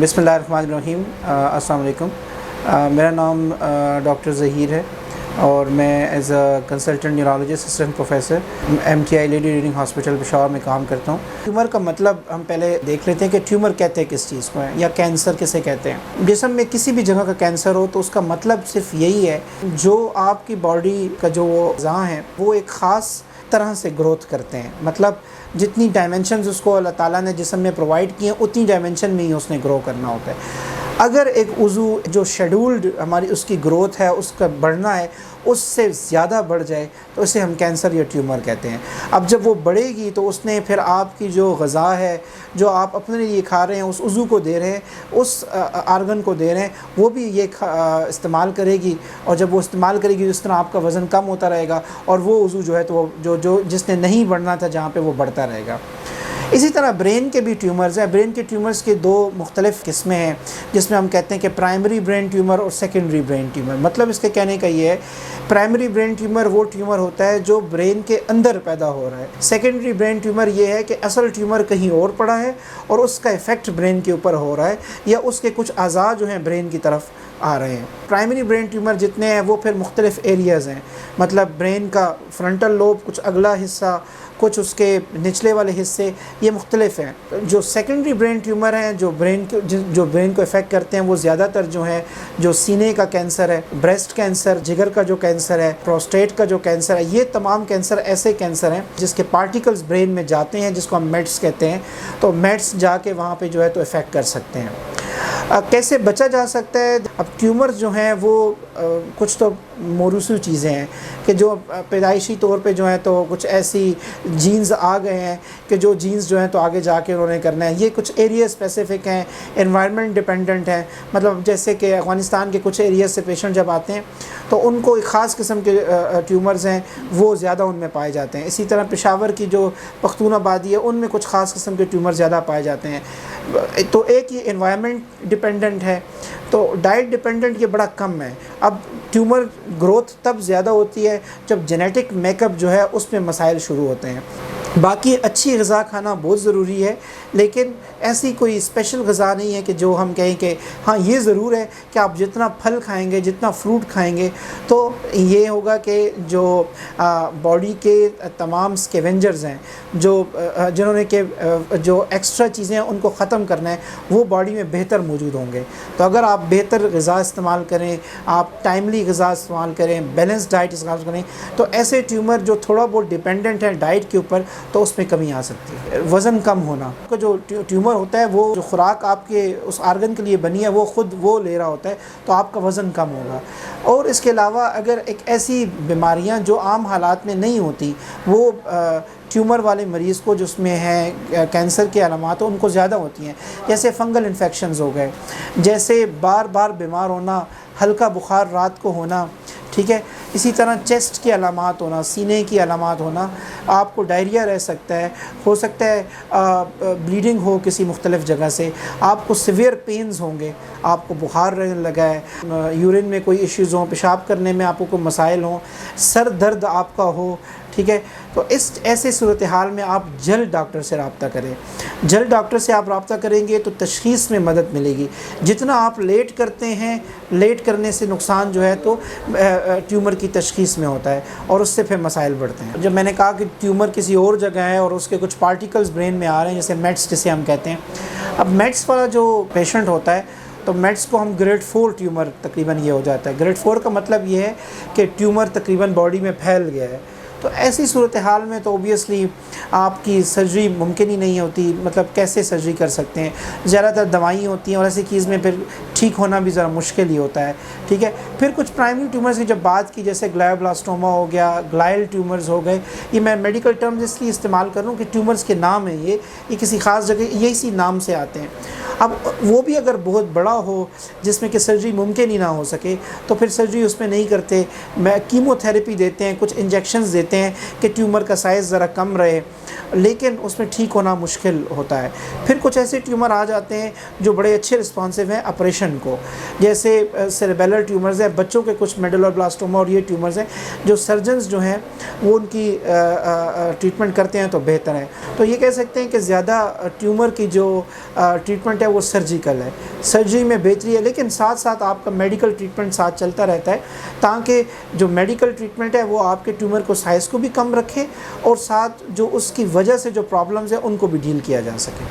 बिस्मिल्लाहिर्रहमानिर्रहीम। अस्सलाम वालेकुम। मेरा नाम डॉक्टर ज़हीर है और मैं as a consultant neurologist assistant professor MTI lady reading hospital Peshawar में काम करता हूँ। ट्यूमर का मतलब हम पहले देख लेते हैं कि ट्यूमर कहते हैं किस चीज़ को है या कैंसर किसे कहते हैं। जिस्म में किसी भी जगह का कैंसर हो तो उसका मतलब सिर्फ यही है, जो आपकी बॉडी का जो वो अज़ा हैं वो एक ख़ास तरह से ग्रोथ करते हैं। मतलब जितनी डायमेंशंस उसको अल्लाह ताला ने जिस्म में प्रोवाइड किए हैं उतनी डायमेंशन में ही उसने ग्रो करना होता है। अगर एक उज़ू जो शेड्यूल्ड हमारी उसकी ग्रोथ है, उसका बढ़ना है, उससे ज़्यादा बढ़ जाए तो इसे हम कैंसर या ट्यूमर कहते हैं। अब जब वो बढ़ेगी तो उसने फिर आपकी जो ग़ज़ा है, जो आप अपने लिए खा रहे हैं, उस उज़ू को दे रहे हैं, उस आर्गन को दे रहे हैं, वो भी ये इस्तेमाल करेगी। और जब वो इस्तेमाल करेगी जिस तरह आपका वज़न कम होता रहेगा और वो उज़ू जो है तो जो जिसने नहीं बढ़ना था जहाँ पे वो बढ़ता रहेगा। इसी तरह ब्रेन के भी ट्यूमर्स हैं। ब्रेन के ट्यूमर्स के दो मुख्तलिफ़ किस्में हैं, जिसमें हम कहते हैं कि प्राइमरी ब्रेन ट्यूमर और सेकेंडरी ब्रेन ट्यूमर। मतलब इसके कहने का ये है, प्राइमरी ब्रेन ट्यूमर वो ट्यूमर होता है जो ब्रेन के अंदर पैदा हो रहा है। सेकेंडरी ब्रेन ट्यूमर ये है कि असल ट्यूमर कहीं और पड़ा है और उसका इफ़ेक्ट ब्रेन के ऊपर हो रहा है या उसके कुछ अज़ा जो हैं ब्रेन की तरफ आ रहे हैं। प्राइमरी ब्रेन ट्यूमर जितने हैं वो फिर मुख्तलिफ़ एरियाज़ हैं। मतलब ब्रेन का फ्रंटल लोब, कुछ अगला हिस्सा, कुछ उसके निचले वाले हिस्से, ये मुख्तलिफ़ हैं। जो सेकेंडरी ब्रेन ट्यूमर हैं जो ब्रेन को इफ़ेक्ट करते हैं वो ज़्यादातर जो है, जो सीने का कैंसर है, ब्रेस्ट कैंसर, जिगर का जो कैंसर है, प्रोस्टेट का जो कैंसर है, ये तमाम कैंसर ऐसे कैंसर हैं जिसके पार्टिकल्स ब्रेन में जाते हैं, जिसको हम मेट्स कहते हैं। तो मेट्स जाके वहाँ पे जो है तो इफ़ेक्ट कर सकते हैं। कैसे बचा जा सकता है? अब ट्यूमर्स जो हैं वो कुछ तो मौरूसी चीज़ें हैं कि जो पैदाइशी तौर पे जो है तो कुछ ऐसी जीन्स आ गए हैं कि जो जीन्स जो हैं तो आगे जाके उन्होंने करना है। ये कुछ एरिया स्पेसिफ़िक हैं, एनवायरनमेंट डिपेंडेंट हैं। मतलब जैसे कि अफ़गानिस्तान के कुछ एरिया से पेशेंट जब आते हैं तो उनको एक ख़ास किस्म के ट्यूमर्स हैं वो ज़्यादा उनमें पाए जाते हैं। इसी तरह पेशावर की जो पख्तूनाबादी है उनमें कुछ ख़ास किस्म के ट्यूमर ज़्यादा पाए जाते हैं। तो एक ये एनवायरनमेंट डिपेंडेंट है, तो डाइट डिपेंडेंट ये बड़ा कम है। अब ट्यूमर ग्रोथ तब ज़्यादा होती है जब जेनेटिक मेकअप जो है उसमें मसाइल शुरू होते हैं। बाकी अच्छी ग़िज़ा खाना बहुत ज़रूरी है, लेकिन ऐसी कोई स्पेशल ग़िज़ा नहीं है कि जो हम कहें कि हाँ ये ज़रूर है कि आप जितना फल खाएंगे, जितना फ्रूट खाएंगे तो ये होगा कि जो बॉडी के तमाम स्कैवेंजर्स हैं, जिन्होंने के जो एक्स्ट्रा चीज़ें हैं उनको ख़त्म करना है, वो बॉडी में बेहतर मौजूद होंगे। तो अगर आप बेहतर ग़िज़ा इस्तेमाल करें, आप टाइमली ग़िज़ा इस्तेमाल करें, बैलेंस डाइट इस्तेमाल करें, तो ऐसे ट्यूमर जो थोड़ा बहुत डिपेंडेंट है डाइट के ऊपर तो उसमें कमी आ सकती है। वज़न कम होना का जो ट्यूमर होता है, वो जो खुराक आपके उस आर्गन के लिए बनी है वो ख़ुद वो ले रहा होता है, तो आपका वज़न कम होगा। और इसके अलावा अगर एक ऐसी बीमारियां जो आम हालात में नहीं होती, वो ट्यूमर वाले मरीज़ को जिसमें है कैंसर के अलामात उनको ज़्यादा होती हैं। जैसे फंगल इन्फेक्शंस हो गए, जैसे बार बार बीमार होना, हल्का बुखार रात को होना, ठीक है। इसी तरह चेस्ट की अलामात होना, सीने की अलामात होना, आपको डायरिया रह सकता है, हो सकता है ब्लीडिंग हो किसी मुख्तलिफ़ जगह से, आपको सीवियर पेन्स होंगे, आपको बुखार रहने लगा है, यूरिन में कोई इश्यूज़ हों, पेशाब करने में आपको कोई मसाइल हों, सर दर्द आपका हो, ठीक है। तो इस ऐसे सूरत हाल में आप जल्द डॉक्टर से रब्ता करें। जल्द डॉक्टर से आप रब्ता करेंगे तो तशख़ीस में मदद मिलेगी। जितना आप लेट करते हैं, लेट करने से नुकसान जो है तो ट्यूमर की तशख़ीस में होता है और उससे फिर मसाइल बढ़ते हैं। जब मैंने कहा कि ट्यूमर किसी और जगह है और उसके कुछ पार्टिकल्स ब्रेन में आ रहे हैं, जैसे मेट्स जिसे हम कहते हैं। अब मेट्स वाला जो पेशेंट होता है तो मेट्स को हम ग्रेड 4 ट्यूमर तकरीबन ये हो जाता है। ग्रेड 4 का मतलब ये है कि ट्यूमर तकरीबन बॉडी में फैल गया है। तो ऐसी सूरत हाल में तो ओबियसली आपकी सर्जरी मुमकिन ही नहीं होती। मतलब कैसे सर्जरी कर सकते हैं? ज़्यादातर दवाई होती हैं और ऐसी चीज़ में फिर ठीक होना भी ज़रा मुश्किल ही होता है, ठीक है। फिर कुछ प्राइमरी ट्यूमर्स की जब बात की, जैसे ग्लायोब्लास्टोमा हो गया, ग्लायल ट्यूमर्स हो गए, ये मैं मेडिकल टर्म्स इसलिए इस्तेमाल कर रहा हूँ कि ट्यूमर्स के नाम हैं ये किसी ख़ास जगह ये इसी नाम से आते हैं। अब वो भी अगर बहुत बड़ा हो जिसमें कि सर्जरी मुमकिन ही ना हो सके तो फिर सर्जरी उसमें नहीं करते, मैं कीमोथेरेपी देते हैं, कुछ इंजेक्शंस देते हैं कि ट्यूमर का साइज़ ज़रा कम रहे। لیکن اس میں ٹھیک ہونا مشکل ہوتا ہے۔ پھر کچھ ایسے ٹیومر آ جاتے ہیں جو بڑے اچھے رسپانسو ہیں آپریشن کو، جیسے سیریبیلر ٹیومرز ہیں، بچوں کے کچھ میڈولوبلاسٹوما اور یہ ٹیومرز ہیں جو سرجنز جو ہیں وہ ان کی ٹریٹمنٹ کرتے ہیں تو بہتر ہے۔ تو یہ کہہ سکتے ہیں کہ زیادہ ٹیومر کی جو ٹریٹمنٹ ہے وہ سرجیکل ہے، سرجری میں بہتری ہے، لیکن ساتھ ساتھ آپ کا میڈیکل ٹریٹمنٹ ساتھ چلتا رہتا ہے تاکہ جو میڈیکل ٹریٹمنٹ ہے وہ آپ کے ٹیومر کو سائز کو بھی کم رکھے اور ساتھ جو اس کی وجہ سے جو پرابلمز ہیں ان کو بھی ڈیل کیا جا سکے۔